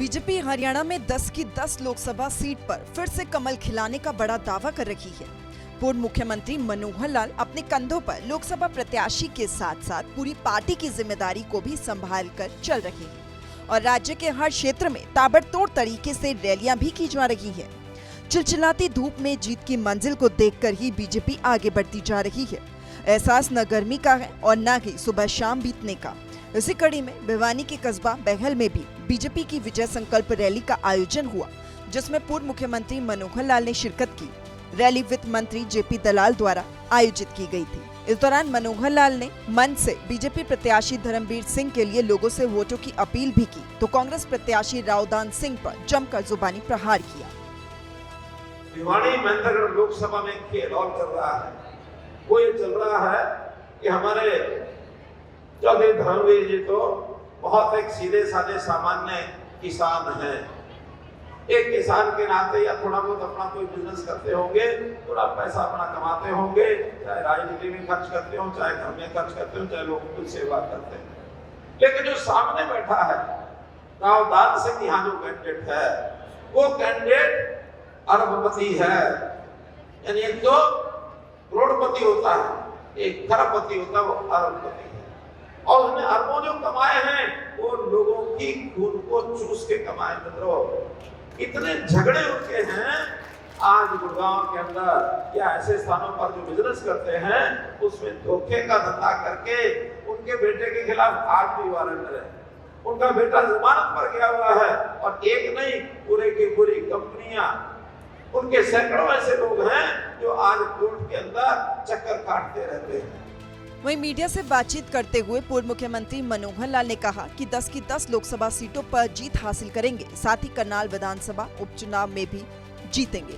BJP Haryana में 10 की 10 Lok Sabha seat पर फिर से कमल खिलाने का बड़ा दावा कर रही है। पूर्व मुख्यमंत्री मनोहर लाल अपने कंधों पर लोकसभा प्रत्याशी के साथ साथ पूरी पार्टी की जिम्मेदारी को भी संभाल कर चल रहे हैं और राज्य के हर क्षेत्र में ताबड़तोड़ तरीके से रैलियां भी की जा रही है। चिलचिलाती धूप में जीत की मंजिल को देखकर ही बीजेपी आगे बढ़ती जा रही है। एहसास न गर्मी का है और न ही सुबह शाम बीतने का। इसी कड़ी में भिवानी के कस्बा बहल में भी बीजेपी की विजय संकल्प रैली का आयोजन हुआ, जिसमें पूर्व मुख्यमंत्री मनोहर लाल ने शिरकत की। रैली वित्त मंत्री जेपी दलाल द्वारा आयोजित की गई थी। इस दौरान मनोहर लाल ने मंच से बीजेपी प्रत्याशी धर्मवीर सिंह के लिए लोगों से वोटों की अपील भी की, तो कांग्रेस प्रत्याशी रावदान सिंह पर जमकर जुबानी प्रहार किया। भिवानी महेंद्रगढ़ लोकसभा में खेल और चल रहा है। वो ये चल रहा है कि हमारे चौधरी धर्मवीर जी तो बहुत एक सीधे साधे सामान्य किसान हैं। एक किसान के नाते या थोड़ा बहुत अपना कोई बिजनेस करते होंगे, थोड़ा पैसा अपना कमाते होंगे, चाहे राजनीति में खर्च करते हो, चाहे घर में खर्च करते हो, चाहे लोगों की सेवा करते हैं। लेकिन जो सामने बैठा है रावदान सिंह, यहाँ जो कैंडिडेट है वो कैंडिडेट अरबपति है। यानी एक तो करोड़पति होता है, एक खरबपति होता है, वो अरबपति है। और उसने अरबों जो कमाए हैं वो लोगों की खून को चूस के कमाए। मित्रों, इतने झगड़े उनके हैं आज गुड़गांव के अंदर या ऐसे स्थानों पर जो बिजनेस करते हैं उसमें धोखे का धंधा करके उनके बेटे के खिलाफ आज भी वारंट है। उनका बेटा जमानत पर गया हुआ है और एक नहीं, पूरे की पूरी कंपनियां, उनके सैकड़ों ऐसे लोग हैं जो आज कोर्ट के अंदर चक्कर काटते रहते हैं। वहीं मीडिया से बातचीत करते हुए पूर्व मुख्यमंत्री मनोहर लाल ने कहा कि 10 की 10 लोकसभा सीटों पर जीत हासिल करेंगे, साथ ही करनाल विधानसभा उपचुनाव में भी जीतेंगे।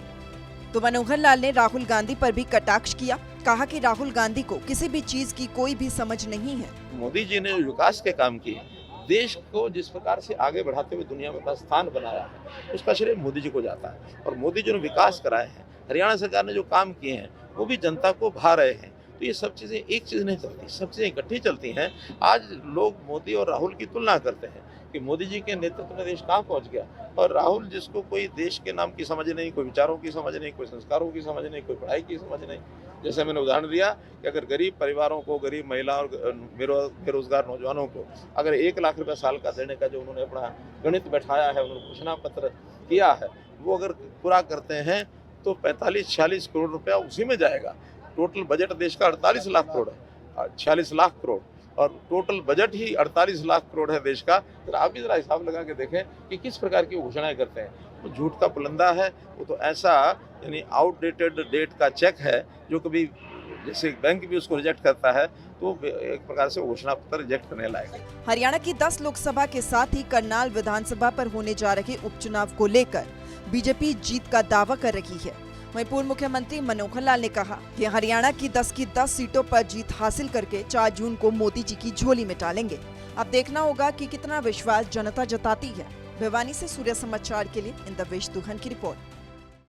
तो मनोहर लाल ने राहुल गांधी पर भी कटाक्ष किया। कहा कि राहुल गांधी को किसी भी चीज की कोई भी समझ नहीं है। मोदी जी ने विकास के काम किए, देश को जिस प्रकार से आगे बढ़ाते हुए दुनिया में अपना स्थान बनाया है, उसका श्रेय मोदी जी को जाता है। और मोदी जी ने विकास कराए हैं, हरियाणा सरकार ने जो काम किए हैं वो भी जनता को भा रहे हैं। तो ये सब चीज़ें एक चीज़ नहीं चलती, सब चीज़ें इकट्ठी चलती हैं। आज लोग मोदी और राहुल की तुलना करते हैं कि मोदी जी के नेतृत्व में देश कहाँ पहुँच गया, और राहुल जिसको कोई देश के नाम की समझ नहीं, कोई विचारों की समझ नहीं, कोई संस्कारों की समझ नहीं, कोई पढ़ाई की समझ नहीं। जैसे मैंने उदाहरण दिया कि अगर गरीब परिवारों को, गरीब महिला और बेरोजगार नौजवानों को अगर 1 लाख रुपये साल का देने का जो उन्होंने अपना गणित बैठाया है, उन्होंने घोषणा पत्र किया है, वो अगर पूरा करते हैं तो 45-46 करोड़ रुपया उसी में जाएगा। टोटल बजट देश का 48 लाख करोड़ है, 46 लाख करोड़, और टोटल बजट ही 48 लाख करोड़ है देश का। तो आप भी जरा हिसाब लगा के देखें कि किस प्रकार की घोषणाएं करते हैं। वो झूठ का पुलंदा है, वो तो ऐसा यानी आउटडेटेड डेट का चेक है जो कभी जैसे बैंक भी उसको रिजेक्ट करता है, तो एक प्रकार से घोषणा पत्र रिजेक्ट करने लायक है। हरियाणा की 10 लोकसभा के साथ ही करनाल विधानसभा पर होने जा रहे उपचुनाव को लेकर बीजेपी जीत का दावा कर रही है। वहीं पूर्व मुख्यमंत्री मनोहर लाल ने कहा कि हरियाणा की 10 की 10 सीटों पर जीत हासिल करके 4 जून को मोदी जी की झोली में डालेंगे। अब देखना होगा कि कितना विश्वास जनता जताती है। भिवानी से सूर्य समाचार के लिए इंद्रवेश दुहन की रिपोर्ट।